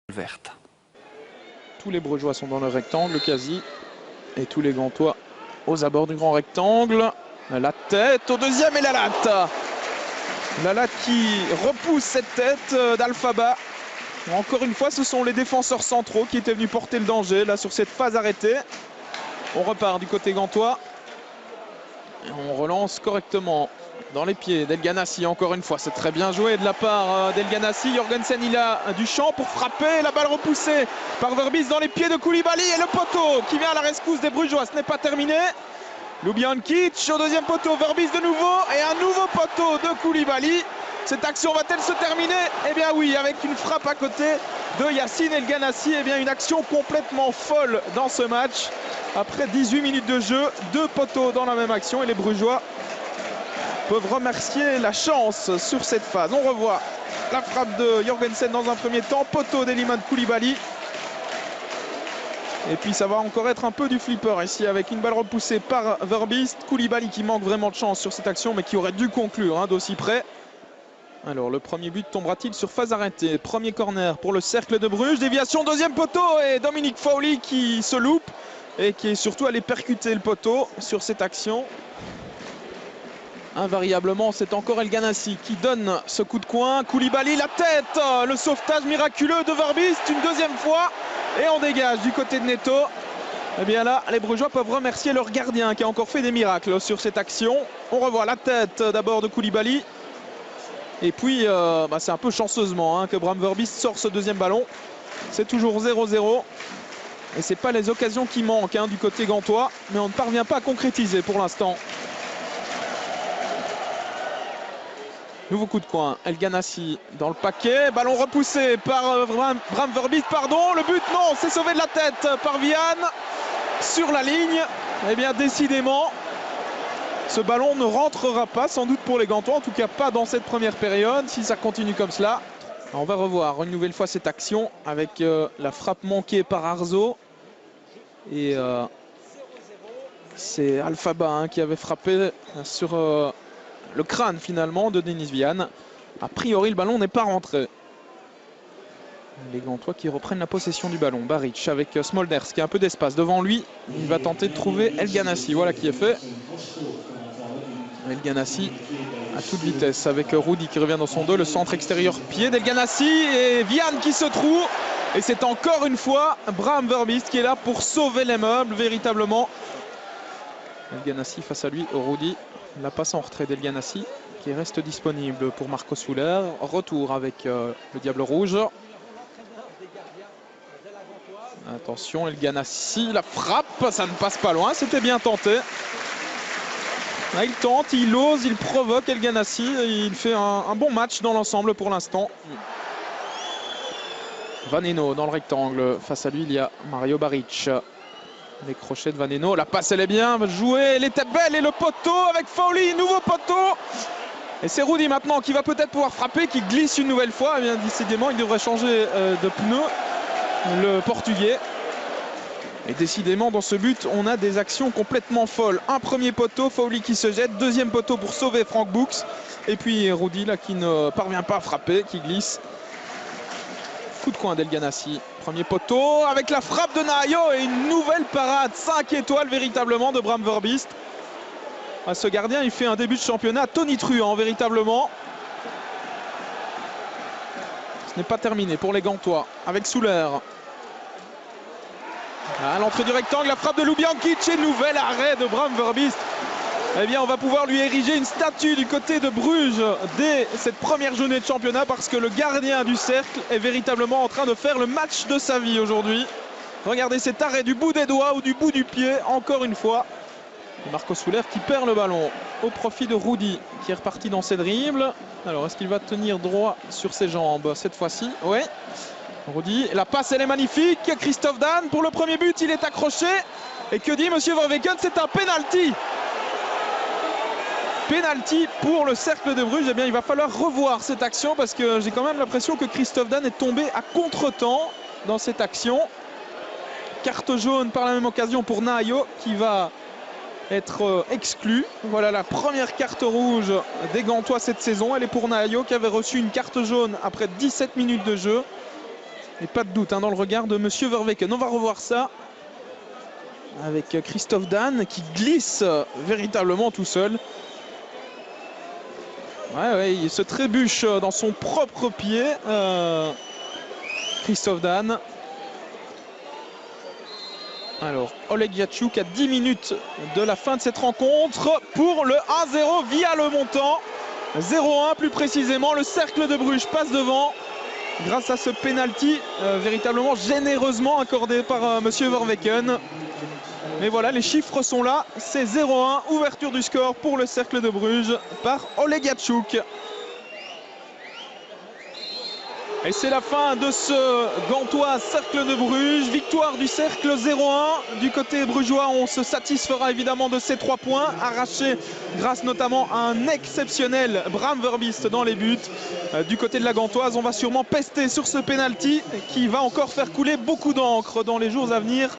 verte. Tous les Brugeois sont dans le rectangle quasi. Et tous les Gantois aux abords du grand rectangle. La tête au deuxième et la latte. La latte qui repousse cette tête d'Alphaba. Encore une fois, ce sont les défenseurs centraux qui étaient venus porter le danger là sur cette phase arrêtée. On repart du côté gantois. Et on relance correctement dans les pieds d'El Ganassi. Encore une fois, c'est très bien joué de la part d'El Ganassi. Jorgensen, il a du champ pour frapper. La balle repoussée par Verbis dans les pieds de Koulibaly. Et le poteau qui vient à la rescousse des Brugeois. Ce n'est pas terminé. Ljubijankic au deuxième poteau. Verbis de nouveau. Et un nouveau poteau de Koulibaly. Cette action va-t-elle se terminer? Eh bien oui, avec une frappe à côté de Yacine El Ganassi. Eh bien une action complètement folle dans ce match. Après 18 minutes de jeu, 2 poteaux dans la même action. Et les Brugeois peuvent remercier la chance sur cette phase. On revoit la frappe de Jorgensen dans un premier temps. Poteau d'Elimane Koulibaly. Et puis ça va encore être un peu du flipper ici avec une balle repoussée par Verbis. Koulibaly qui manque vraiment de chance sur cette action mais qui aurait dû conclure d'aussi près. Alors le premier but tombera-t-il sur phase arrêtée? Premier corner pour le Cercle de Bruges. Déviation, deuxième poteau et Dominique Fowley qui se loupe et qui est surtout allé percuter le poteau sur cette action. Invariablement, c'est encore El Ganassi qui donne ce coup de coin. Koulibaly, la tête, le sauvetage miraculeux de Verbis une deuxième fois. Et on dégage du côté de Neto. Et bien là, les Brugeois peuvent remercier leur gardien qui a encore fait des miracles sur cette action. On revoit la tête d'abord de Koulibaly. Et puis, c'est un peu chanceusement que Bram Verbis sort ce deuxième ballon. C'est toujours 0-0. Et ce n'est pas les occasions qui manquent du côté gantois. Mais on ne parvient pas à concrétiser pour l'instant. Nouveau coup de coin. El Ganassi dans le paquet. Ballon repoussé par Bram Verbis. Pardon, le but, non, c'est sauvé de la tête par Vian. Sur la ligne. Eh bien, décidément, ce ballon ne rentrera pas, sans doute pour les Gantois. En tout cas, pas dans cette première période. Si ça continue comme cela. Alors, on va revoir une nouvelle fois cette action avec la frappe manquée par Arzo. Et c'est Alphaba qui avait frappé sur le crâne finalement de Denis Vian. A priori, le ballon n'est pas rentré. Les Gantois qui reprennent la possession du ballon. Baric avec Smolders qui a un peu d'espace devant lui. Il va tenter de trouver El Ganassi. Voilà qui est fait. El Ganassi à toute vitesse avec Rudy qui revient dans son dos. Le centre extérieur pied d'El Ganassi et Vian qui se trouve. Et c'est encore une fois Bram Verbis qui est là pour sauver les meubles véritablement. El Ganassi face à lui, Rudy. La passe en retrait d'El Ganassi qui reste disponible pour Marco Soler. Retour avec le Diable Rouge. Attention, El Ganassi, la frappe, ça ne passe pas loin, c'était bien tenté. Là, il tente, il ose, il provoque El Ganassi. Il fait un bon match dans l'ensemble pour l'instant. Vaneno dans le rectangle. Face à lui, il y a Mario Baric. Les crochets de Vaneno. La passe, elle est bien jouée. Elle était belle. Et le poteau avec Fowley. Nouveau poteau. Et c'est Rudy maintenant qui va peut-être pouvoir frapper, qui glisse une nouvelle fois. Eh bien, décidément, il devrait changer de pneu. Le Portugais. Et décidément, dans ce but, on a des actions complètement folles. Un premier poteau, Fowley qui se jette. Deuxième poteau pour sauver Frank Books. Et puis Rudy là qui ne parvient pas à frapper, qui glisse. Coup de coin d'El Ganassi. Premier poteau avec la frappe de Nahayo et une nouvelle parade. 5 étoiles véritablement de Bram Verbis. Ce gardien, il fait un début de championnat tonitruant véritablement. Ce n'est pas terminé pour les Gantois avec Souler. À l'entrée du rectangle, la frappe de Ljubijankic et nouvel arrêt de Bram Verbis. Eh bien, on va pouvoir lui ériger une statue du côté de Bruges dès cette première journée de championnat parce que le gardien du cercle est véritablement en train de faire le match de sa vie aujourd'hui. Regardez cet arrêt du bout des doigts ou du bout du pied, encore une fois. Et Marco Soler qui perd le ballon au profit de Rudy qui est reparti dans ses dribbles. Alors, est-ce qu'il va tenir droit sur ses jambes cette fois-ci? Oui. Rudy, la passe elle est magnifique. Christophe Dan pour le premier but, il est accroché. Et que dit Monsieur Verweken? C'est un penalty. Penalty pour le Cercle de Bruges. Eh bien, il va falloir revoir cette action parce que j'ai quand même l'impression que Christophe Dan est tombé à contre-temps dans cette action. Carte jaune par la même occasion pour Nahayo qui va être exclu. Voilà la première carte rouge des Gantois cette saison. Elle est pour Nahayo qui avait reçu une carte jaune après 17 minutes de jeu. Et pas de doute dans le regard de Monsieur Verweken. On va revoir ça avec Christophe Dan qui glisse véritablement tout seul. Ouais, il se trébuche dans son propre pied. Christophe Dan. Alors, Oleg Yachuk à 10 minutes de la fin de cette rencontre pour le 1-0 via le montant. 0-1 plus précisément. Le Cercle de Bruges passe devant grâce à ce penalty véritablement généreusement accordé par Monsieur Verweken. Mais voilà, les chiffres sont là. C'est 0-1, ouverture du score pour le Cercle de Bruges par Oleg Yachuk. Et c'est la fin de ce Gantois Cercle de Bruges. Victoire du Cercle 0-1. Du côté brugeois, on se satisfera évidemment de ces 3 points arrachés grâce notamment à un exceptionnel Bram Verbiest dans les buts. Du côté de la Gantoise, on va sûrement pester sur ce penalty qui va encore faire couler beaucoup d'encre dans les jours à venir.